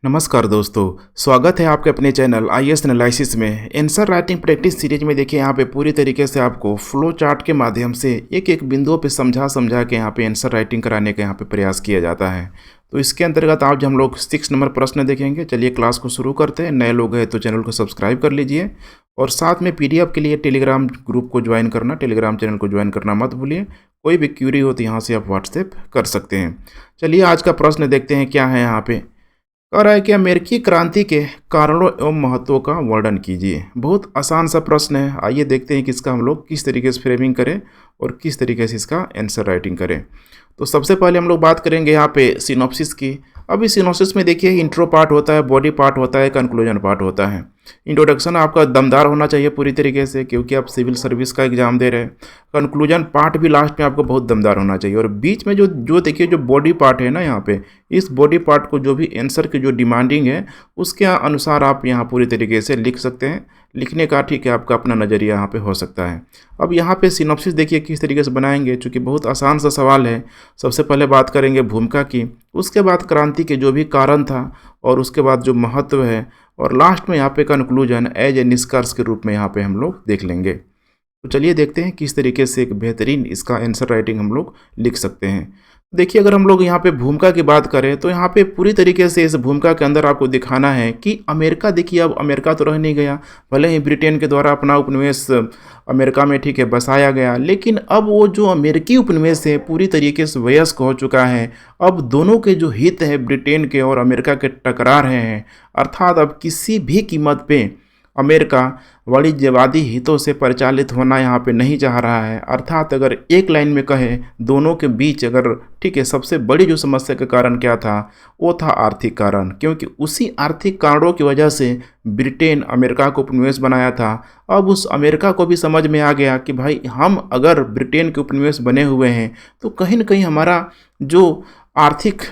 नमस्कार दोस्तों, स्वागत है आपके अपने चैनल आईएएस एनालिसिस में। आंसर राइटिंग प्रैक्टिस सीरीज में देखिए यहाँ पे पूरी तरीके से आपको फ्लो चार्ट के माध्यम से एक एक बिंदुओं पे समझा के यहाँ पे आंसर राइटिंग कराने का यहाँ पे प्रयास किया जाता है। तो इसके अंतर्गत आज हम लोग 6 नंबर प्रश्न देखेंगे। चलिए क्लास को शुरू करते हैं। नए लोग हैं तो चैनल को सब्सक्राइब कर लीजिए और साथ में पीडीएफ के लिए टेलीग्राम ग्रुप को ज्वाइन करना, टेलीग्राम चैनल को ज्वाइन करना मत भूलिए। कोई भी क्यूरी हो तो यहाँ से आप व्हाट्सएप कर सकते हैं। चलिए आज का प्रश्न देखते हैं क्या है। यहाँ पे कह रहा है कि अमेरिकी क्रांति के कारणों एवं महत्व का वर्णन कीजिए। बहुत आसान सा प्रश्न है। आइए देखते हैं कि इसका हम लोग किस तरीके से फ्रेमिंग करें और किस तरीके से इसका आंसर राइटिंग करें। तो सबसे पहले हम लोग बात करेंगे यहाँ पे सिनॉप्सिस की। अब इस सिनॉप्सिस में देखिए इंट्रो पार्ट होता है, बॉडी पार्ट होता है, कंक्लूजन पार्ट होता है। इंट्रोडक्शन आपका दमदार होना चाहिए पूरी तरीके से, क्योंकि आप सिविल सर्विस का एग्जाम दे रहे हैं। कंक्लूजन पार्ट भी लास्ट में आपको बहुत दमदार होना चाहिए। और बीच में जो देखिए जो बॉडी पार्ट है ना, यहाँ पे इस बॉडी पार्ट को जो भी आंसर की जो डिमांडिंग है उसके अनुसार आप यहाँ पूरी तरीके से लिख सकते हैं। लिखने का ठीक है आपका अपना नज़रिया यहाँ पे हो सकता है। अब यहाँ पे सिनॉप्सिस देखिए किस तरीके से बनाएंगे, चूँकि बहुत आसान सा सवाल है। सबसे पहले बात करेंगे भूमिका की, उसके बाद क्रांति के जो भी कारण था और उसके बाद जो महत्व है, और लास्ट में यहाँ पे कंक्लूजन एज ए निष्कर्ष के रूप में यहाँ पे हम लोग देख लेंगे। तो चलिए देखते हैं किस तरीके से एक बेहतरीन इसका आंसर राइटिंग हम लोग लिख सकते हैं। देखिए अगर हम लोग यहाँ पे भूमिका की बात करें तो यहाँ पे पूरी तरीके से इस भूमिका के अंदर आपको दिखाना है कि अमेरिका, देखिए अब अमेरिका तो रह नहीं गया, भले ही ब्रिटेन के द्वारा अपना उपनिवेश अमेरिका में ठीक है बसाया गया, लेकिन अब वो जो अमेरिकी उपनिवेश है पूरी तरीके से वयस्क हो चुका है। अब दोनों के जो हित है ब्रिटेन के और अमेरिका के टकरा रहे हैं, अर्थात अब किसी भी कीमत पे अमेरिका वाणिज्यवादी हितों से परिचालित होना यहाँ पे नहीं चाह रहा है। अर्थात अगर एक लाइन में कहे दोनों के बीच अगर ठीक है सबसे बड़ी जो समस्या का कारण क्या था, वो था आर्थिक कारण, क्योंकि उसी आर्थिक कारणों की वजह से ब्रिटेन अमेरिका को उपनिवेश बनाया था। अब उस अमेरिका को भी समझ में आ गया कि भाई हम अगर ब्रिटेन के उपनिवेश बने हुए हैं तो कहीं ना कहीं हमारा जो आर्थिक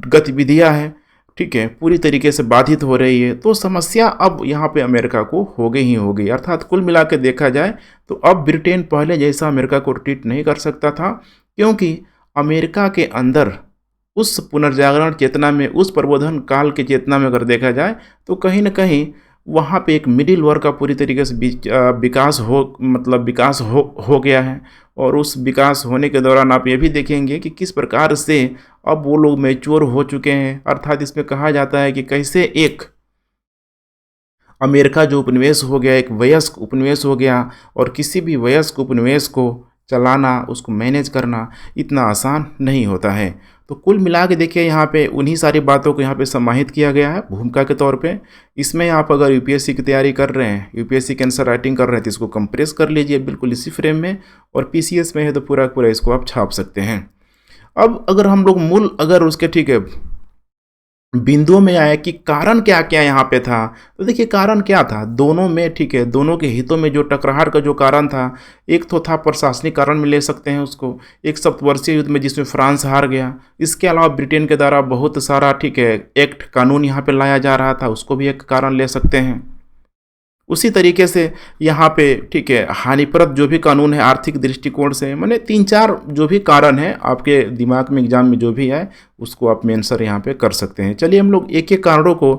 गतिविधियाँ हैं ठीक है पूरी तरीके से बाधित हो रही है। तो समस्या अब यहाँ पे अमेरिका को हो गई ही हो गई। अर्थात कुल मिला के देखा जाए तो अब ब्रिटेन पहले जैसा अमेरिका को ट्रीट नहीं कर सकता था, क्योंकि अमेरिका के अंदर उस पुनर्जागरण चेतना में, उस प्रबोधन काल की चेतना में अगर देखा जाए तो कहीं ना कहीं वहाँ पे एक मिडिल वर्ग का पूरी तरीके से विकास हो गया है। और उस विकास होने के दौरान आप ये भी देखेंगे कि किस प्रकार से अब वो लोग मैच्योर हो चुके हैं। अर्थात इसमें कहा जाता है कि कैसे एक अमेरिका जो उपनिवेश हो गया एक वयस्क उपनिवेश हो गया, और किसी भी वयस्क उपनिवेश को चलाना, उसको मैनेज करना इतना आसान नहीं होता है। तो कुल मिला के देखिए यहाँ पे उन्हीं सारी बातों को यहाँ पे समाहित किया गया है भूमिका के तौर पे। इसमें आप अगर यूपीएससी की तैयारी कर रहे हैं, यूपीएससी के आंसर राइटिंग कर रहे हैं, तो इसको कंप्रेस कर लीजिए बिल्कुल इसी फ्रेम में, और पीसीएस में है तो पूरा पूरा इसको आप छाप सकते हैं। अब अगर हम लोग मूल अगर उसके ठीक है बिंदुओं में आए कि कारण क्या क्या यहाँ पे था, तो देखिए कारण क्या था दोनों में, ठीक है दोनों के हितों में जो टकरार का जो कारण था, एक तो था प्रशासनिक कारण में ले सकते हैं उसको, एक सप्तवर्षीय युद्ध में जिसमें फ्रांस हार गया। इसके अलावा ब्रिटेन के द्वारा बहुत सारा ठीक है एक्ट कानून यहाँ पे लाया जा रहा था, उसको भी एक कारण ले सकते हैं। उसी तरीके से यहाँ पे ठीक है हानिप्रद जो भी कानून है आर्थिक दृष्टिकोण से, मैंने 3-4 जो भी कारण है आपके दिमाग में एग्जाम में जो भी है उसको आप आंसर यहाँ पे कर सकते हैं। चलिए हम लोग एक एक कारणों को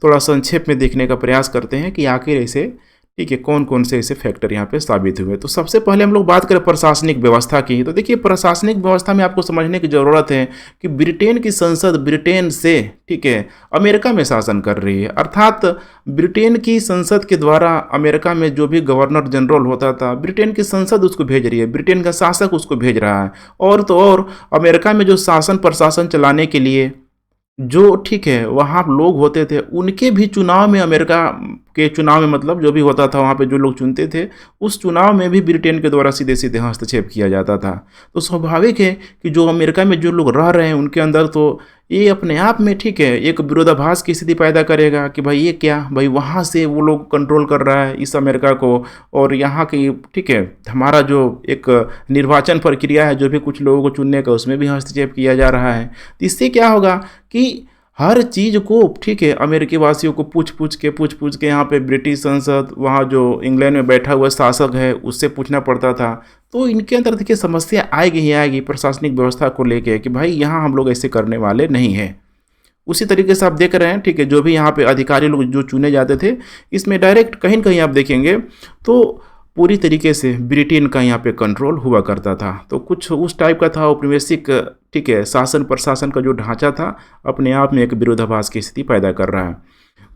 थोड़ा संक्षेप में देखने का प्रयास करते हैं कि आखिर ऐसे ठीक है कौन कौन से ऐसे फैक्टर यहाँ पे साबित हुए। तो सबसे पहले हम लोग बात करें प्रशासनिक व्यवस्था की। तो देखिए प्रशासनिक व्यवस्था में आपको समझने की ज़रूरत है कि ब्रिटेन की संसद ब्रिटेन से ठीक है अमेरिका में शासन कर रही है। अर्थात ब्रिटेन की संसद के द्वारा अमेरिका में जो भी गवर्नर जनरल होता था, ब्रिटेन की संसद उसको भेज रही है, ब्रिटेन का शासक उसको भेज रहा है। और तो और अमेरिका में जो शासन प्रशासन चलाने के लिए जो ठीक है वहाँ लोग होते थे, उनके भी चुनाव में, अमेरिका के चुनाव में मतलब जो भी होता था वहाँ पे जो लोग चुनते थे, उस चुनाव में भी ब्रिटेन के द्वारा सीधे सीधे हस्तक्षेप किया जाता था। तो स्वाभाविक है कि जो अमेरिका में जो लोग रह रहे हैं उनके अंदर तो ये अपने आप में ठीक है एक विरोधाभास की स्थिति पैदा करेगा कि भाई ये क्या, भाई वहाँ से वो लोग कंट्रोल कर रहा है इस अमेरिका को, और यहाँ की ठीक है हमारा जो एक निर्वाचन प्रक्रिया है जो भी कुछ लोगों को चुनने का, उसमें भी हस्तक्षेप किया जा रहा है। तो इससे क्या होगा कि हर चीज़ को ठीक है अमेरिकी वासियों को पूछ पूछ के यहाँ पे ब्रिटिश संसद, वहाँ जो इंग्लैंड में बैठा हुआ शासक है उससे पूछना पड़ता था। तो इनके अंदर देखिए समस्या आएगी ही आएगी प्रशासनिक व्यवस्था को लेके कि भाई यहाँ हम लोग ऐसे करने वाले नहीं हैं। उसी तरीके से आप देख रहे हैं, ठीक है, जो भी यहाँ पे अधिकारी लोग जो चुने जाते थे, इसमें डायरेक्ट कहीं न कहीं आप देखेंगे तो पूरी तरीके से ब्रिटेन का यहाँ पे कंट्रोल हुआ करता था। तो कुछ उस टाइप का था औपनिवेशिक, ठीक है, शासन प्रशासन का जो ढांचा था, अपने आप में एक विरोधाभास की स्थिति पैदा कर रहा है।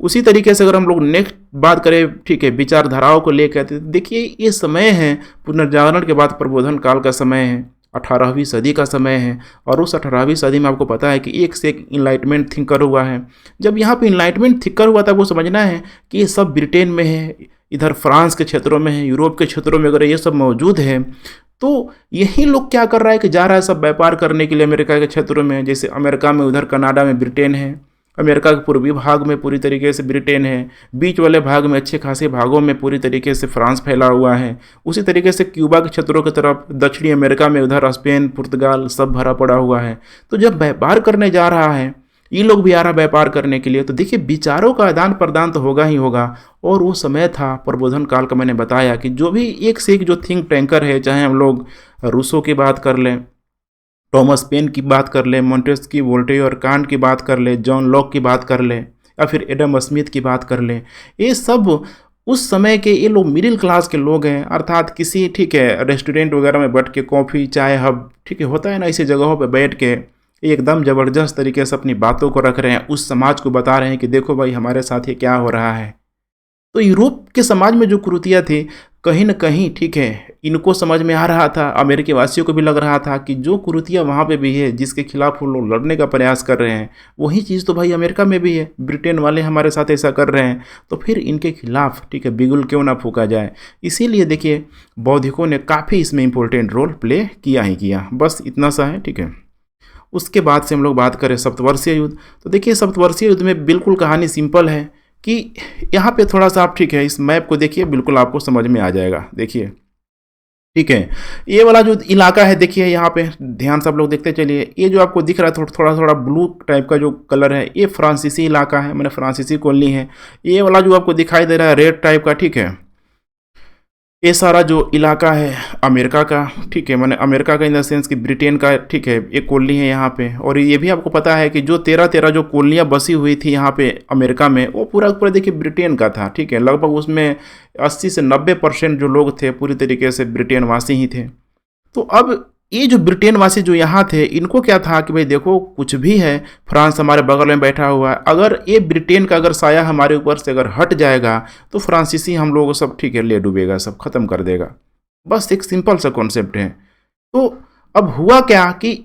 उसी तरीके से अगर हम लोग नेक्स्ट बात करें, ठीक है, विचारधाराओं को लेकर, तो देखिए ये समय है पुनर्जागरण के बाद प्रबोधन काल का समय है, 18वीं सदी का समय है। और उस 18वीं सदी में आपको पता है कि एक से एक इनलाइटमेंट थिंकर हुआ है। जब यहाँ पे इनलाइटमेंट थिंकर हुआ था, वो समझना है कि ये सब ब्रिटेन में है, इधर फ्रांस के क्षेत्रों में है, यूरोप के क्षेत्रों में अगर ये सब मौजूद है, तो यही लोग क्या कर रहा है कि जा रहा है सब व्यापार करने के लिए अमेरिका के क्षेत्रों में। जैसे अमेरिका में उधर कनाडा में ब्रिटेन है, अमेरिका के पूर्वी भाग में पूरी तरीके से ब्रिटेन है, बीच वाले भाग में अच्छे खासे भागों में पूरी तरीके से फ्रांस फैला हुआ है। उसी तरीके से क्यूबा के क्षेत्रों की तरफ दक्षिणी अमेरिका में उधर स्पेन पुर्तगाल सब भरा पड़ा हुआ है। तो जब व्यापार करने जा रहा है, ये लोग भी आ रहा व्यापार करने के लिए, तो देखिए विचारों का आदान प्रदान तो होगा ही होगा। और वो समय था प्रबोधन काल का, मैंने बताया कि जो भी एक से एक जो थिंक टैंकर है, चाहे हम लोग रूसो की बात कर लें, टॉमस पेन की बात कर लें, मोंटेस्क्यू, वोल्टेयर और कांट की बात कर लें, जॉन लॉक की बात कर लें, या फिर एडम स्मिथ की बात कर लें, ये सब उस समय के ये लोग मिडिल क्लास के लोग हैं। अर्थात किसी, ठीक है, रेस्टोरेंट वगैरह में बैठ के कॉफ़ी चाय हब, ठीक है, होता है ना, ऐसी जगहों पे बैठ के एकदम ज़बरदस्त तरीके से अपनी बातों को रख रहे हैं, उस समाज को बता रहे हैं कि देखो भाई हमारे साथ ये क्या हो रहा है। तो यूरोप के समाज में जो कुरीतियाँ थी, कहीं न कहीं, ठीक है, इनको समझ में आ रहा था, अमेरिकी वासियों को भी लग रहा था कि जो कुरीतियाँ वहाँ पे भी है, जिसके खिलाफ वो लोग लड़ने का प्रयास कर रहे हैं, वही चीज़ तो भाई अमेरिका में भी है। ब्रिटेन वाले हमारे साथ ऐसा कर रहे हैं, तो फिर इनके खिलाफ, ठीक है, बिगुल क्यों ना फूका जाए। इसीलिए देखिए बौद्धिकों ने काफ़ी इसमें इम्पोर्टेंट रोल प्ले किया ही किया। बस इतना सा है, ठीक है। उसके बाद से हम लोग बात करें सप्तवर्षीय युद्ध, तो देखिए सप्तवर्षीय युद्ध में बिल्कुल कहानी सिंपल है कि यहाँ पे थोड़ा सा आप, ठीक है, इस मैप को देखिए, बिल्कुल आपको समझ में आ जाएगा। देखिए, ठीक है, ये वाला जो इलाका है, देखिए यहाँ पे ध्यान से आप लोग देखते चलिए, ये जो आपको दिख रहा है थोड़ा थोड़ा ब्लू टाइप का जो कलर है, ये फ्रांसीसी इलाका है, मैंने फ्रांसीसी कॉलोनी है। ये वाला जो आपको दिखाई दे रहा है रेड टाइप का, ठीक है, ये सारा जो इलाका है अमेरिका का, ठीक है, मैंने अमेरिका का इन द सेंस कि ब्रिटेन का, ठीक है, एक कॉलोनी है यहाँ पे। और ये भी आपको पता है कि जो 13 जो कॉलोनियाँ बसी हुई थी यहाँ पे अमेरिका में, वो पूरा पूरा देखिए ब्रिटेन का था, ठीक है। लगभग उसमें 80 से 90% जो लोग थे पूरी तरीके से ब्रिटेन वासी ही थे। तो अब ये जो ब्रिटेन वासी जो यहाँ थे, इनको क्या था कि भाई देखो कुछ भी है, फ्रांस हमारे बगल में बैठा हुआ है, अगर ये ब्रिटेन का अगर साया हमारे ऊपर से अगर हट जाएगा तो फ्रांसीसी हम लोग सब, ठीक है, ले डूबेगा, सब खत्म कर देगा। बस एक सिंपल सा कॉन्सेप्ट है। तो अब हुआ क्या कि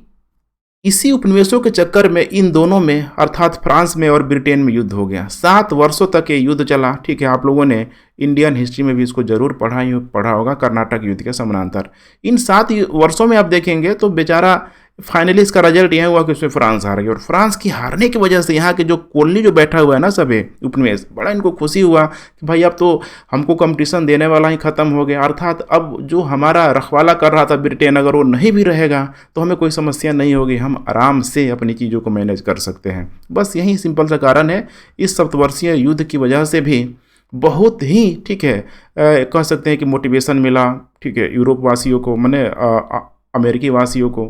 इसी उपनिवेशों के चक्कर में इन दोनों में, अर्थात फ्रांस में और ब्रिटेन में युद्ध हो गया। 7 वर्षों तक ये युद्ध चला, ठीक है। आप लोगों ने इंडियन हिस्ट्री में भी इसको जरूर पढ़ा होगा, कर्नाटक युद्ध के समानांतर। इन 7 वर्षों में आप देखेंगे तो बेचारा फाइनली इसका रिजल्ट यह हुआ कि उसमें फ्रांस हार गया। और फ्रांस की हारने की वजह से यहाँ के जो कॉलोनी जो बैठा हुआ है ना सभी उपनिवेश, बड़ा इनको खुशी हुआ कि भाई अब तो हमको कंपटीशन देने वाला ही खत्म हो गया। अर्थात अब जो हमारा रखवाला कर रहा था ब्रिटेन, अगर वो नहीं भी रहेगा तो हमें कोई समस्या नहीं होगी, हम आराम से अपनी चीज़ों को मैनेज कर सकते हैं। बस यही सिंपल सा कारण है। इस सप्तवर्षीय युद्ध की वजह से भी बहुत ही, ठीक है, कह सकते हैं कि मोटिवेशन मिला, ठीक है, यूरोप वासियों को, मैंने अमेरिकी वासियों को,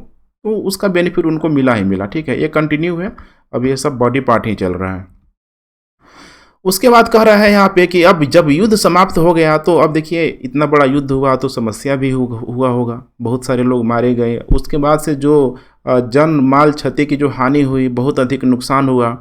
तो उसका बेनिफिट उनको मिला ही मिला, ठीक है। ये कंटिन्यू है, अब ये सब बॉडी पार्ट ही चल रहा है। उसके बाद कह रहा है यहाँ पे कि अब जब युद्ध समाप्त हो गया तो अब देखिए इतना बड़ा युद्ध हुआ तो समस्या भी हुआ होगा, बहुत सारे लोग मारे गए। उसके बाद से जो जन माल क्षति की जो हानि हुई, बहुत अधिक नुकसान हुआ।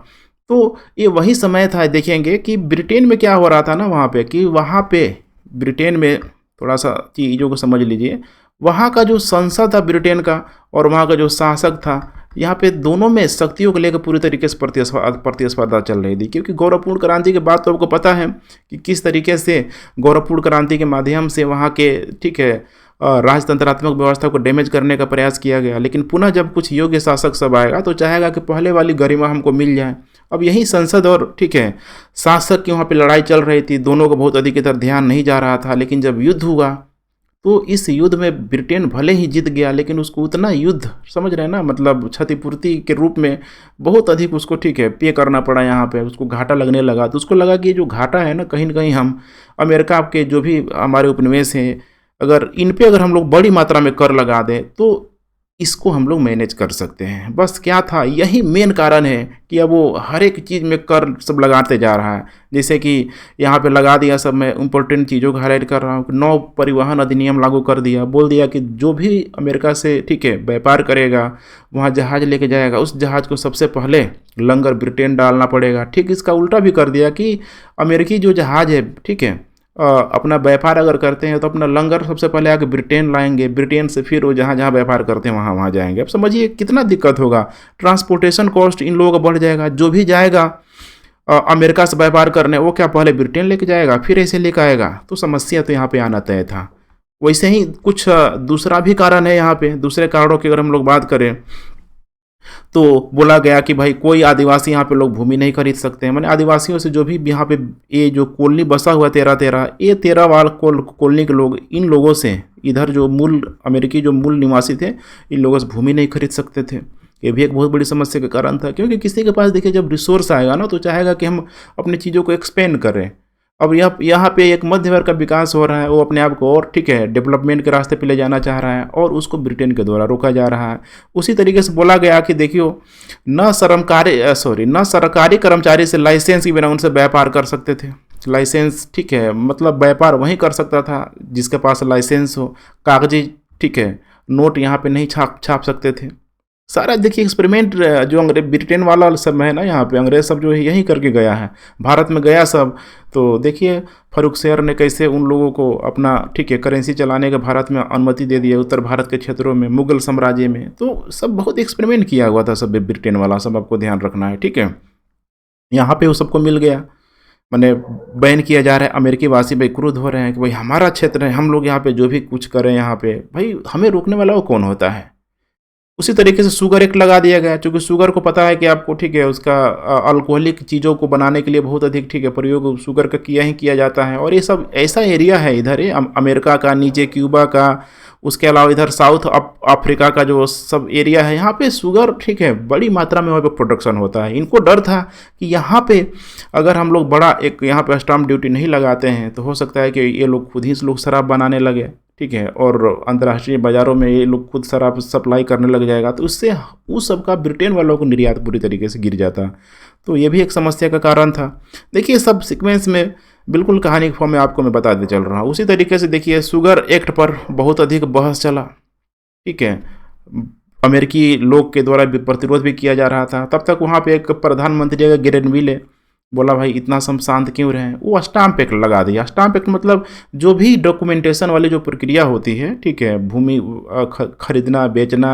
तो ये वही समय था, देखेंगे कि ब्रिटेन में क्या हो रहा था ना वहाँ पे, कि वहाँ पे ब्रिटेन में थोड़ा सा चीज़ों को समझ लीजिए। वहाँ का जो संसद था ब्रिटेन का और वहाँ का जो शासक था, यहाँ पे दोनों में शक्तियों को लेकर पूरी तरीके से प्रतिस्पर्धा चल रही थी। क्योंकि गौरवपूर्ण क्रांति के बाद तो आपको पता है कि किस तरीके से गौरवपूर्ण क्रांति के माध्यम से वहाँ के, ठीक है, राजतंत्रात्मक व्यवस्था को डैमेज करने का प्रयास किया गया। लेकिन पुनः जब कुछ योग्य शासक सब आएगा तो चाहेगा कि पहले वाली गरिमा हमको मिल जाए। अब यही संसद और, ठीक है, शासक की वहाँ पे लड़ाई चल रही थी, दोनों को बहुत अधिक इधर ध्यान नहीं जा रहा था। लेकिन जब युद्ध हुआ तो इस युद्ध में ब्रिटेन भले ही जीत गया, लेकिन उसको उतना युद्ध, समझ रहे हैं ना, मतलब क्षतिपूर्ति के रूप में बहुत अधिक उसको, ठीक है, पे करना पड़ा। यहाँ पे उसको घाटा लगने लगा। तो उसको लगा कि ये जो घाटा है ना कहीं हम अमेरिका के जो भी हमारे उपनिवेश हैं, अगर इन पे अगर हम लोग बड़ी मात्रा में कर लगा दें तो इसको हम लोग मैनेज कर सकते हैं। बस क्या था, यही मेन कारण है कि अब वो हर एक चीज़ में कर सब लगाते जा रहा है। जैसे कि यहाँ पे लगा दिया, सब मैं इम्पोर्टेंट चीज़ों को हाईलाइट कर रहा हूँ। नौ परिवहन अधिनियम लागू कर दिया, बोल दिया कि जो भी अमेरिका से ठीक है व्यापार करेगा, वहाँ जहाज़ लेके जाएगा, उस जहाज़ को सबसे पहले लंगर ब्रिटेन डालना पड़ेगा। ठीक इसका उल्टा भी कर दिया कि अमेरिकी जो जहाज़ है ठीक है, अपना व्यापार अगर करते हैं तो अपना लंगर सबसे पहले आके ब्रिटेन लाएंगे, ब्रिटेन से फिर वो जहाँ जहाँ व्यापार करते हैं वहाँ वहाँ जाएंगे। अब समझिए कितना दिक्कत होगा, ट्रांसपोर्टेशन कॉस्ट इन लोगों का बढ़ जाएगा। जो भी जाएगा अमेरिका से व्यापार करने, वो क्या पहले ब्रिटेन लेके जाएगा फिर ऐसे लेके आएगा, तो समस्या तो यहाँ पे आना तय था। वैसे ही कुछ दूसरा भी कारण है यहाँ पे। दूसरे कारणों की अगर हम लोग बात करें तो बोला गया कि भाई कोई आदिवासी यहाँ पे लोग भूमि नहीं खरीद सकते हैं। मैंने आदिवासियों से जो भी यहाँ पे ये जो कॉलोनी बसा हुआ 13 ये 13 वाल कॉलोनी के लोग, इन लोगों से इधर जो मूल अमेरिकी जो मूल निवासी थे, इन लोगों से भूमि नहीं खरीद सकते थे। ये भी एक बहुत बड़ी समस्या का कारण था, क्योंकि किसी के पास देखिए जब रिसोर्स आएगा ना तो चाहेगा कि हम अपनी चीज़ों को एक्सपेंड करें। अब यहाँ पे एक मध्य वर्ग का विकास हो रहा है, वो अपने आप को और ठीक है डेवलपमेंट के रास्ते पे ले जाना चाह रहा है, और उसको ब्रिटेन के द्वारा रोका जा रहा है। उसी तरीके से बोला गया कि देखियो न सरकारी कर्मचारी से लाइसेंस के बिना उनसे व्यापार कर सकते थे। लाइसेंस ठीक है, मतलब व्यापार वहीं कर सकता था जिसके पास लाइसेंस हो। कागजी ठीक है नोट यहाँ पे नहीं छाप सकते थे। सारा देखिए एक्सपेरिमेंट जो ब्रिटेन वाला सब है ना, यहाँ पे अंग्रेज सब जो है यही करके गया है, भारत में गया सब। तो देखिए फारूक शेर ने कैसे उन लोगों को अपना ठीक है करेंसी चलाने का भारत में अनुमति दे दिया, उत्तर भारत के क्षेत्रों में, मुगल साम्राज्य में। तो सब बहुत एक्सपेरिमेंट किया हुआ था सब ब्रिटेन वाला, सब आपको ध्यान रखना है ठीक है। यहाँ पे वो सबको मिल गया, मैंने बैन किया जा रहा है। अमेरिकी वासी भाई क्रुद्ध हो रहे हैं कि भाई हमारा क्षेत्र है, हम लोग यहाँ पे जो भी कुछ करें यहाँ पे, भाई हमें रोकने वाला वो कौन होता है। उसी तरीके से शुगर एक्ट लगा दिया गया, क्योंकि शुगर को पता है कि आपको ठीक है उसका अल्कोहलिक चीज़ों को बनाने के लिए बहुत अधिक ठीक है प्रयोग शुगर का किया जाता है। और ये सब ऐसा एरिया है इधर है अमेरिका का, नीचे क्यूबा का, उसके अलावा इधर साउथ अफ्रीका का जो सब एरिया है, यहाँ पे शुगर ठीक है बड़ी मात्रा में वहाँ पे प्रोडक्शन होता है। इनको डर था कि यहाँ पे अगर हम लोग बड़ा एक यहाँ पे स्टाम्प ड्यूटी नहीं लगाते हैं तो हो सकता है कि ये लोग खुद ही लोग शराब बनाने लगे ठीक है, और अंतर्राष्ट्रीय बाज़ारों में ये लोग खुद शराब सप्लाई करने लग जाएगा, तो उससे उस सब का ब्रिटेन वालों को निर्यात पूरी तरीके से गिर जाता। तो ये भी एक समस्या का कारण था। देखिए सब सीक्वेंस में बिल्कुल कहानी के फॉर्म में आपको मैं बताते चल रहा हूँ। उसी तरीके से देखिए शुगर एक्ट पर बहुत अधिक बहस चला ठीक है, अमेरिकी लोग के द्वारा प्रतिरोध भी किया जा रहा था। तब तक वहाँ पे एक प्रधानमंत्री ग्रेनविले बोला भाई इतना सब शांत क्यों रहे, वो स्टाम्प एक्ट लगा दिया। स्टाम्प एक्ट मतलब जो भी डॉक्यूमेंटेशन वाली जो प्रक्रिया होती है ठीक है, भूमि खरीदना बेचना,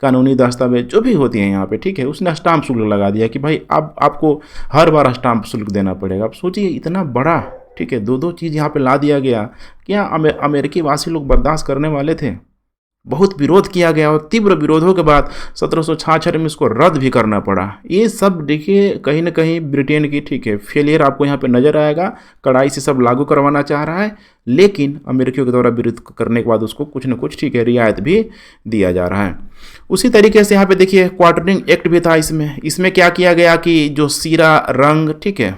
कानूनी दस्तावेज जो भी होती हैं यहाँ पे ठीक है, उसने स्टाम्प शुल्क लगा दिया कि भाई अब आपको हर बार स्टाम्प शुल्क देना पड़ेगा। अब सोचिए इतना बड़ा ठीक है दो चीज़ यहाँ पे ला दिया गया, क्या अमेरिकी वासी लोग बर्दाश्त करने वाले थे। बहुत विरोध किया गया, और तीव्र विरोधों के बाद 1766 में इसको रद्द भी करना पड़ा। ये सब देखिए कहीं ना कहीं ब्रिटेन की ठीक है फेलियर आपको यहाँ पे नज़र आएगा। कड़ाई से सब लागू करवाना चाह रहा है, लेकिन अमेरिकियों के द्वारा विरोध करने के बाद उसको कुछ न कुछ ठीक है रियायत भी दिया जा रहा है। उसी तरीके से यहाँ पे देखिए क्वार्टरिंग एक्ट भी था। इसमें क्या किया गया कि जो सीरा रंग ठीक है,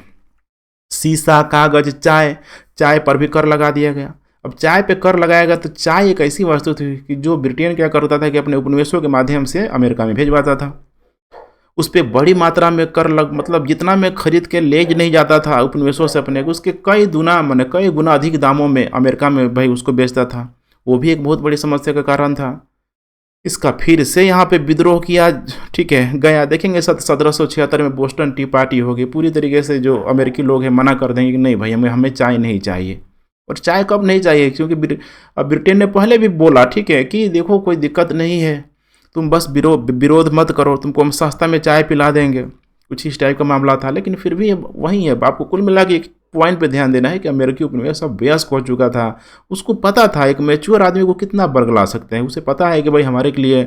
शीशा, कागज, चाय पर भी कर लगा दिया गया। अब चाय पे कर लगाया गया तो चाय एक ऐसी वस्तु थी कि जो ब्रिटेन क्या करता था कि अपने उपनिवेशों के माध्यम से अमेरिका में भेजवाता था। उस पर बड़ी मात्रा में कर मतलब जितना में खरीद के ले नहीं जाता था उपनिवेशों से अपने, उसके कई गुना अधिक दामों में अमेरिका में भाई उसको बेचता था। वो भी एक बहुत बड़ी समस्या का कारण था। इसका फिर से यहाँ पे विद्रोह किया ठीक है गया। देखेंगे 1776 में बोस्टन टी पार्टी होगी। पूरी तरीके से जो अमेरिकी लोग हैं मना कर देंगे कि नहीं भाई हमें चाय नहीं चाहिए। और चाय कब नहीं चाहिए, क्योंकि ब्रिटेन ने पहले भी बोला ठीक है कि देखो कोई दिक्कत नहीं है, तुम बस विरोध मत करो, तुमको हम सस्ता में चाय पिला देंगे, कुछ इस टाइप का मामला था। लेकिन फिर भी वही है, आपको कुल मिला के एक पॉइंट पे ध्यान देना है कि अमेरिकी उपनिवेश सब वयस्क हो चुका था। उसको पता था एक मैच्योर आदमी को कितना बरगला सकते हैं, उसे पता है कि भाई हमारे के लिए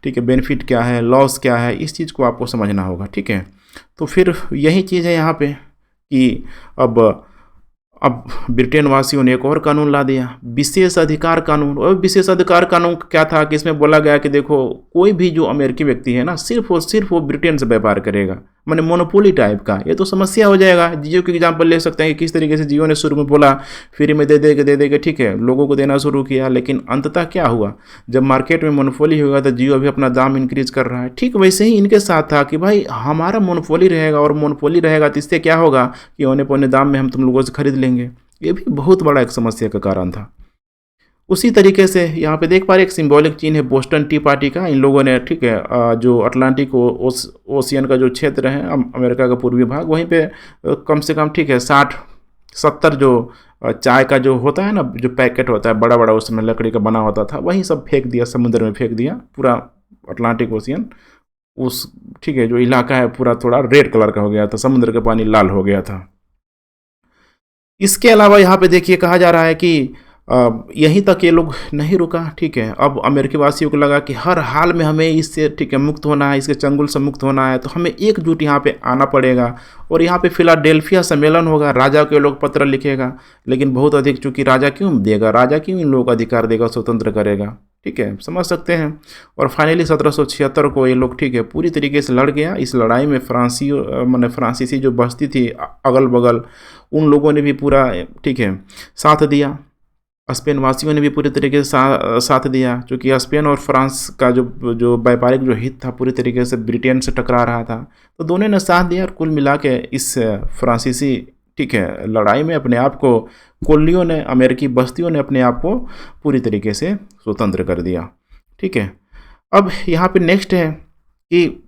ठीक है बेनिफिट क्या है, लॉस क्या है, इस चीज़ को आपको समझना होगा ठीक है। तो फिर यही चीज़ है यहाँ पे कि अब ब्रिटेन वासियों ने एक और कानून ला दिया, विशेष अधिकार कानून। और विशेष अधिकार कानून क्या था कि इसमें बोला गया कि देखो कोई भी जो अमेरिकी व्यक्ति है ना, सिर्फ और सिर्फ वो ब्रिटेन से व्यापार करेगा। मैंने मोनोपोली टाइप का, ये तो समस्या हो जाएगा। जियो की एग्जांपल ले सकते हैं कि किस तरीके से जियो ने शुरू में बोला फ्री में दे के ठीक है लोगों को देना शुरू किया, लेकिन अंततः क्या हुआ, जब मार्केट में मोनोपोली होगा तो जियो भी अपना दाम इंक्रीज कर रहा है। ठीक वैसे ही इनके साथ था कि भाई हमारा मोनोपोली रहेगा, और मोनोपोली रहेगा तो इससे क्या होगा कि औने पौने दाम में हम तुम लोगों से खरीद लेंगे। ये भी बहुत बड़ा एक समस्या का कारण था। उसी तरीके से यहाँ पे देख पा रहे एक सिंबॉलिक चिन्ह है बोस्टन टी पार्टी का। इन लोगों ने ठीक है जो अटलांटिक ओशियन का जो क्षेत्र है अमेरिका का पूर्वी भाग, वहीं पे कम से कम ठीक है 60-70 जो चाय का जो होता है ना, जो पैकेट होता है बड़ा बड़ा, उसमें लकड़ी का बना होता था, वहीं सब फेंक दिया, समुद्र में फेंक दिया पूरा अटलांटिक ओशियन। उस ठीक है जो इलाका है पूरा थोड़ा रेड कलर का हो गया था, समुद्र का पानी लाल हो गया था। इसके अलावा यहाँ पे देखिए कहा जा रहा है कि यहीं तक ये लोग नहीं रुका। ठीक है, अब अमेरिकी वासियों को लगा कि हर हाल में हमें इससे ठीक है मुक्त होना है, इसके चंगुल से मुक्त होना है, तो हमें एकजुट यहाँ पे आना पड़ेगा। और यहाँ पे फिलाडेल्फिया सम्मेलन होगा, राजा के लोग पत्र लिखेगा, लेकिन बहुत अधिक, चूंकि राजा क्यों देगा, राजा क्यों इन लोगों को अधिकार देगा, स्वतंत्र करेगा। ठीक है, समझ सकते हैं। और फाइनली 1776 को ये लोग ठीक है पूरी तरीके से लड़ गया। इस लड़ाई में फ्रांसीसी जो बस्ती थी अगल बगल, उन लोगों ने भी पूरा ठीक है साथ दिया। स्पेन वासियों ने भी पूरी तरीके से साथ दिया, क्योंकि स्पेन और फ्रांस का जो व्यापारिक जो हित था पूरी तरीके से ब्रिटेन से टकरा रहा था, तो दोनों ने साथ दिया। और कुल मिला के इस फ्रांसीसी ठीक है लड़ाई में अपने आप को कोलियों ने, अमेरिकी बस्तियों ने अपने आप को पूरी तरीके से स्वतंत्र कर दिया। ठीक है, अब यहाँ पे नेक्स्ट है कि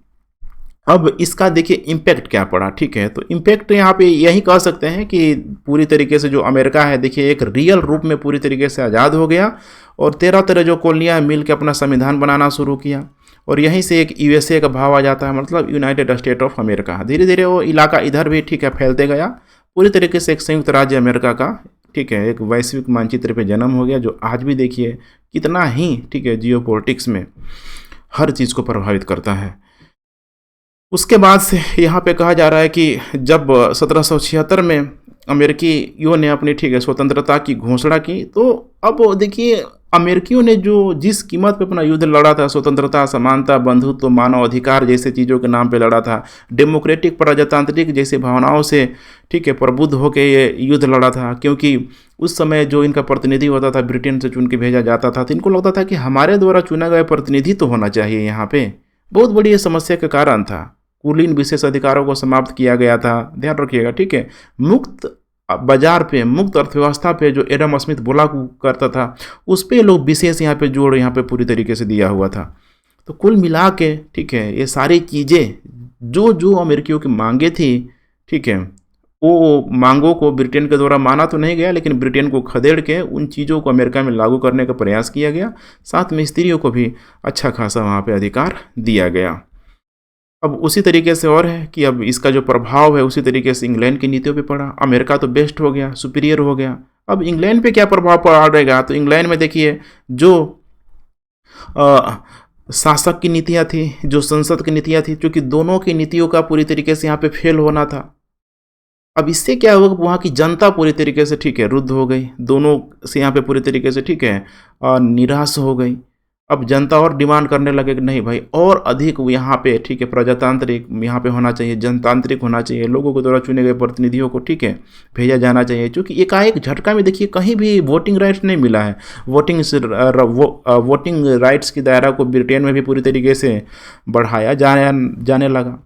अब इसका देखिए इम्पैक्ट क्या पड़ा। ठीक है, तो इम्पैक्ट यहाँ पे यही कह सकते हैं कि पूरी तरीके से जो अमेरिका है देखिए एक रियल रूप में पूरी तरीके से आज़ाद हो गया, और 13 जो कॉलोनियाँ मिल के अपना संविधान बनाना शुरू किया, और यहीं से एक यूएसए का भाव आ जाता है, मतलब यूनाइटेड स्टेट ऑफ अमेरिका। धीरे धीरे वो इलाका इधर भी ठीक है फैलते गया, पूरी तरीके से एक संयुक्त राज्य अमेरिका का ठीक है एक वैश्विक मानचित्र पे जन्म हो गया, जो आज भी देखिए कितना ही ठीक है जियोपॉलिटिक्स में हर चीज़ को प्रभावित करता है। उसके बाद से यहाँ पे कहा जा रहा है कि जब 1776 में अमेरिकियों ने अपनी ठीक है स्वतंत्रता की घोषणा की, तो अब देखिए अमेरिकियों ने जो जिस कीमत पे अपना युद्ध लड़ा था, स्वतंत्रता, समानता, बंधुत्व, मानव अधिकार जैसे चीज़ों के नाम पे लड़ा था, डेमोक्रेटिक प्रजातांत्रिक जैसे भावनाओं से ठीक है प्रबुद्ध होकर ये युद्ध लड़ा था। क्योंकि उस समय जो इनका प्रतिनिधि होता था ब्रिटेन से चुन के भेजा जाता था, तो इनको लगता था कि हमारे द्वारा चुना गया प्रतिनिधि तो होना चाहिए यहाँ पे। बहुत बड़ी ये समस्या का कारण था। कुलीन विशेष अधिकारों को समाप्त किया गया था, ध्यान रखिएगा। ठीक है, मुक्त बाजार पे, मुक्त अर्थव्यवस्था पे जो एडम स्मिथ बोला करता था, उस पे लोग विशेष यहाँ पे जोड़ यहाँ पे पूरी तरीके से दिया हुआ था। तो कुल मिला के ठीक है ये सारी चीज़ें जो जो अमेरिकियों की मांगे थी, ठीक है वो मांगों को ब्रिटेन के द्वारा माना तो नहीं गया, लेकिन ब्रिटेन को खदेड़ के उन चीज़ों को अमेरिका में लागू करने का प्रयास किया गया। साथ में स्त्रियों को भी अच्छा खासा वहाँ पे अधिकार दिया गया। अब उसी तरीके से और है कि अब इसका जो प्रभाव है उसी तरीके से इंग्लैंड की नीतियों पे पड़ा। अमेरिका तो बेस्ट हो गया, सुपीरियर हो गया, अब इंग्लैंड पे क्या प्रभाव पड़ेगा। तो इंग्लैंड में देखिए जो शासक की नीतियाँ थी, जो संसद की नीतियाँ थी, क्योंकि दोनों की नीतियों का पूरी तरीके से यहाँ पे फेल होना था। अब इससे क्या होगा, वहाँ की जनता पूरी तरीके से ठीक है रुद्ध हो गई, दोनों से यहाँ पे पूरी तरीके से ठीक है निराश हो गई। अब जनता और डिमांड करने लगे कि नहीं भाई और अधिक यहाँ पे ठीक है प्रजातांत्रिक यहाँ पे होना चाहिए, जनतांत्रिक होना चाहिए, लोगों के द्वारा चुने गए प्रतिनिधियों को ठीक है भेजा जाना चाहिए। क्योंकि एकाएक झटका में देखिए कहीं भी वोटिंग राइट्स नहीं मिला है। वोटिंग राइट्स की दायरा को ब्रिटेन में भी पूरी तरीके से बढ़ाया जाने लगा।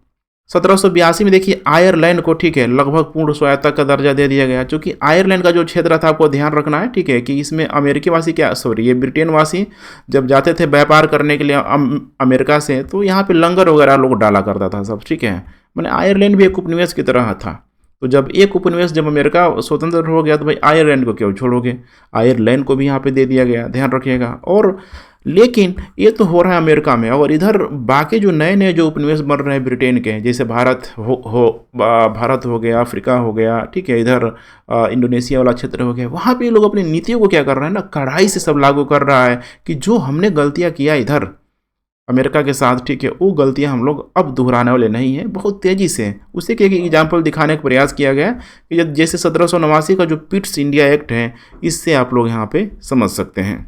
1782 में देखिए आयरलैंड को ठीक है लगभग पूर्ण स्वायत्ता का दर्जा दे दिया गया। क्योंकि आयरलैंड का जो क्षेत्र था आपको ध्यान रखना है ठीक है कि इसमें अमेरिकी वासी ये ब्रिटेन वासी जब जाते थे व्यापार करने के लिए अमेरिका से, तो यहाँ पे लंगर वगैरह लोग डाला करता था सब, ठीक है। मैंने आयरलैंड भी एक उपनिवेश की तरह था। तो जब एक उपनिवेश जब अमेरिका स्वतंत्र हो गया तो भाई आयरलैंड को क्यों छोड़ोगे, आयरलैंड को भी यहाँ पे दे दिया गया, ध्यान रखिएगा। और लेकिन ये तो हो रहा है अमेरिका में, और इधर बाकी जो नए नए जो उपनिवेश बन रहे हैं ब्रिटेन के, जैसे भारत हो गया, अफ्रीका हो गया, ठीक है, इधर इंडोनेशिया वाला क्षेत्र हो गया, वहाँ पे लोग अपनी नीतियों को क्या कर रहे हैं ना, कड़ाई से सब लागू कर रहा है कि जो हमने गलतियाँ किया इधर अमेरिका के साथ, ठीक है, वो गलतियां हम लोग अब दोहराने वाले नहीं हैं। बहुत तेज़ी से उसी के एक एग्जाम्पल दिखाने का प्रयास किया गया कि जैसे 1789 का जो पिट्स इंडिया एक्ट है, इससे आप लोग यहाँ पे समझ सकते हैं।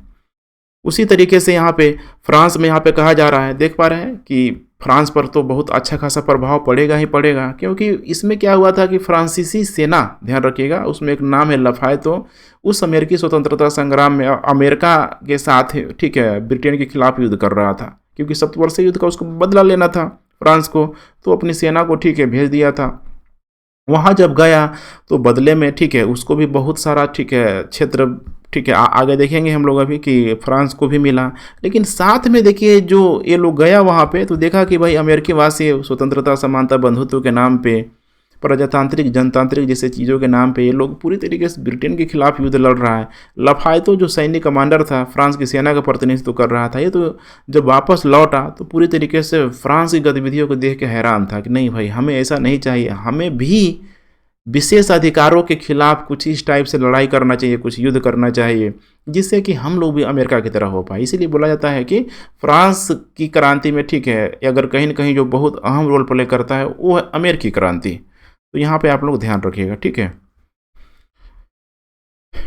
उसी तरीके से यहाँ पे फ्रांस में यहाँ पे कहा जा रहा है, देख पा रहे हैं कि फ्रांस पर तो बहुत अच्छा खासा प्रभाव पड़ेगा ही पड़ेगा, क्योंकि इसमें क्या हुआ था कि फ्रांसीसी सेना, ध्यान रखिएगा, उसमें एक नाम है लफायतो, उस अमेरिकी स्वतंत्रता संग्राम में अमेरिका के साथ, ठीक है, ब्रिटेन के खिलाफ युद्ध कर रहा था, क्योंकि सप्तवर्षीय युद्ध का उसको बदला लेना था फ्रांस को, तो अपनी सेना को, ठीक है, भेज दिया था। वहाँ जब गया तो बदले में, ठीक है, उसको भी बहुत सारा, ठीक है, क्षेत्र, ठीक है, आगे देखेंगे हम लोग अभी कि फ्रांस को भी मिला। लेकिन साथ में देखिए जो ये लोग गया वहाँ पे तो देखा कि भाई अमेरिकी वासी स्वतंत्रता, समानता, बंधुत्व के नाम पे, प्रजातांत्रिक, जनतांत्रिक जैसे चीज़ों के नाम पे ये लोग पूरी तरीके से ब्रिटेन के खिलाफ युद्ध लड़ रहा है। लफायतो जो सैनिक कमांडर था, फ्रांस की सेना का प्रतिनिधित्व कर रहा था, ये तो जब वापस लौटा तो पूरी तरीके से फ्रांस की गतिविधियों को देख के हैरान था कि नहीं भाई, हमें ऐसा नहीं चाहिए, हमें भी विशेष अधिकारों के खिलाफ कुछ इस टाइप से लड़ाई करना चाहिए, कुछ युद्ध करना चाहिए, जिससे कि हम लोग भी अमेरिका की तरह हो पाए। इसीलिए बोला जाता है कि फ्रांस की क्रांति में, ठीक है, अगर कहीं न कहीं जो बहुत अहम रोल प्ले करता है वो है अमेरिकी क्रांति। तो यहाँ पे आप लोग ध्यान रखिएगा, ठीक है।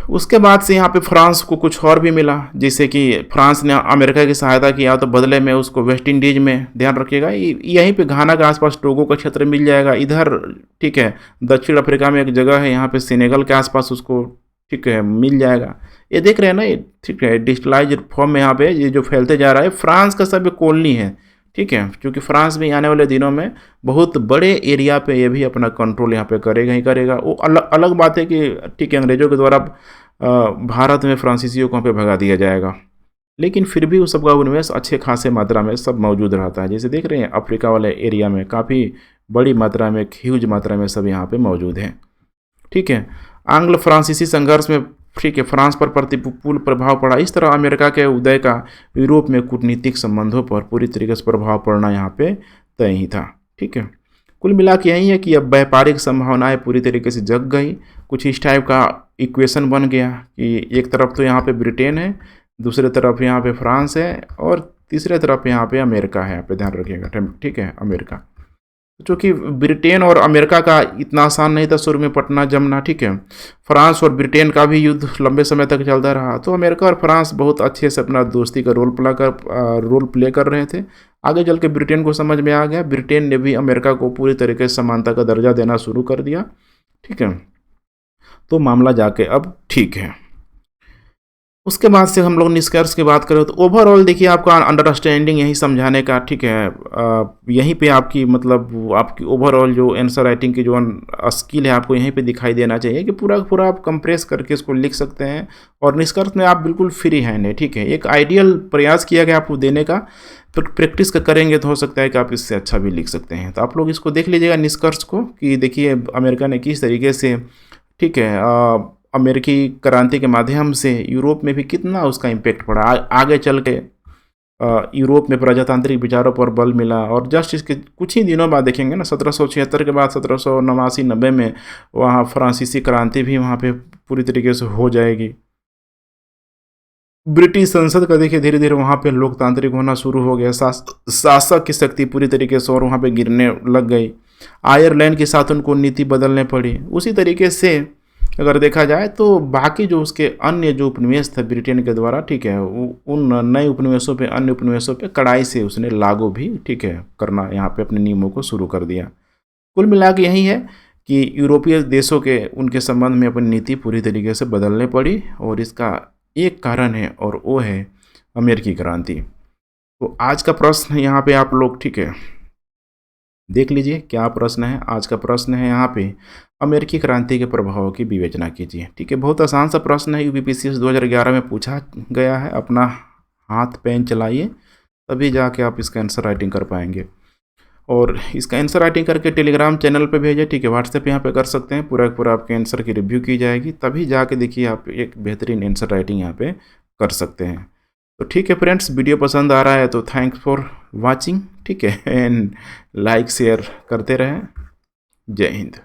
उसके बाद से यहाँ पे फ्रांस को कुछ और भी मिला, जैसे कि फ्रांस ने अमेरिका की सहायता किया तो बदले में उसको वेस्ट इंडीज में, ध्यान रखिएगा, यहीं पे घाना के आसपास टोगो का क्षेत्र मिल जाएगा इधर, ठीक है। दक्षिण अफ्रीका में एक जगह है यहाँ पे सेनेगल के आसपास उसको, ठीक है, मिल जाएगा। ये देख रहे हैं ना, ये ठीक है, डिजिटलाइज फॉर्म में यहाँ पे ये जो फैलते जा रहा है, फ्रांस का सब कॉलोनी है, ठीक है, क्योंकि फ्रांस भी आने वाले दिनों में बहुत बड़े एरिया पे ये भी अपना कंट्रोल यहाँ पे करेगा ही करेगा। वो अलग अलग बात है कि, ठीक है, अंग्रेजों के द्वारा भारत में फ्रांसीसियों को वहाँ पे भगा दिया जाएगा, लेकिन फिर भी उस सब का उन्वेष अच्छे खासे मात्रा में सब मौजूद रहता है। जैसे देख रहे हैं अफ्रीका वाले एरिया में काफ़ी बड़ी मात्रा में, ह्यूज मात्रा में सब यहाँ पे मौजूद हैं, ठीक है। आंग्ल फ्रांसीसी संघर्ष में, ठीक है, फ्रांस पर प्रतिकूल प्रभाव पड़ा। इस तरह अमेरिका के उदय का यूरोप में कूटनीतिक संबंधों पर पूरी तरीके से प्रभाव पड़ना यहाँ पे तय ही था, ठीक है। कुल मिला के यही है कि अब व्यापारिक संभावनाएं पूरी तरीके से जग गई। कुछ इस टाइप का इक्वेशन बन गया कि एक तरफ तो यहाँ पे ब्रिटेन है, दूसरे तरफ यहाँ पे फ्रांस है, और तीसरे तरफ यहाँ पे अमेरिका है। यहाँ पे ध्यान रखिएगा, ठीक है, अमेरिका। चूँकि ब्रिटेन और अमेरिका का इतना आसान नहीं था शुरू में पटना जमना, ठीक है। फ्रांस और ब्रिटेन का भी युद्ध लंबे समय तक चलता रहा, तो अमेरिका और फ्रांस बहुत अच्छे से अपना दोस्ती का रोल प्ले कर रहे थे। आगे चल के ब्रिटेन को समझ में आ गया, ब्रिटेन ने भी अमेरिका को पूरी तरीके से समानता का दर्जा देना शुरू कर दिया, ठीक है। तो मामला जाके अब ठीक है। उसके बाद से हम लोग निष्कर्ष की बात करें तो ओवरऑल देखिए आपका अंडरस्टैंडिंग यही समझाने का, ठीक है, यहीं पे आपकी मतलब आपकी ओवरऑल जो आंसर राइटिंग की जो स्किल है आपको यहीं पे दिखाई देना चाहिए कि पूरा पूरा आप कंप्रेस करके इसको लिख सकते हैं, और निष्कर्ष में आप बिल्कुल फ्री हैंड है, ठीक है। एक आइडियल प्रयास किया गया आपको देने का, तो प्रैक्टिस करेंगे तो हो सकता है कि आप इससे अच्छा भी लिख सकते हैं। तो आप लोग इसको देख लीजिएगा निष्कर्ष को कि देखिए अमेरिका ने किस तरीके से, ठीक है, अमेरिकी क्रांति के माध्यम से यूरोप में भी कितना उसका इम्पेक्ट पड़ा। आगे चल के यूरोप में प्रजातांत्रिक विचारों पर बल मिला, और जस्ट इसके कुछ ही दिनों बाद देखेंगे ना, 1776 के बाद 1789-90 में वहाँ फ्रांसीसी क्रांति भी वहाँ पे पूरी तरीके से हो जाएगी। ब्रिटिश संसद का देखिए धीरे धीरे वहाँ पे लोकतांत्रिक होना शुरू हो गया, शासक की शक्ति पूरी तरीके से और वहाँ पे गिरने लग गई। आयरलैंड के साथ उनको नीति बदलने पड़ी। उसी तरीके से अगर देखा जाए तो बाकी जो उसके अन्य जो उपनिवेश थे ब्रिटेन के द्वारा, ठीक है, उन नए उपनिवेशों पे, अन्य उपनिवेशों पे कड़ाई से उसने लागू भी, ठीक है, करना यहाँ पे अपने नियमों को शुरू कर दिया। कुल मिला के यही है कि यूरोपीय देशों के उनके संबंध में अपनी नीति पूरी तरीके से बदलने पड़ी, और इसका एक कारण है और वो है अमेरिकी क्रांति। तो आज का प्रश्न यहाँ पे आप लोग, ठीक है, देख लीजिए क्या प्रश्न है। आज का प्रश्न है यहाँ पे अमेरिकी क्रांति के प्रभावों की विवेचना कीजिए, ठीक है। बहुत आसान सा प्रश्न है, यूपीपीसीएस 2011 में पूछा गया है। अपना हाथ पेन चलाइए, तभी जाके आप इसका आंसर राइटिंग कर पाएंगे, और इसका आंसर राइटिंग करके टेलीग्राम चैनल पे भेजें, ठीक है। व्हाट्सएप यहाँ पे कर सकते हैं, पूरा पूरा आपके आंसर की रिव्यू की जाएगी, तभी जाके देखिए आप एक बेहतरीन आंसर राइटिंग यहाँ पे कर सकते हैं। तो ठीक है फ्रेंड्स, वीडियो पसंद आ रहा है तो थैंक्स फॉर वाचिंग, ठीक है, एंड लाइक शेयर करते रहें। जय हिंद।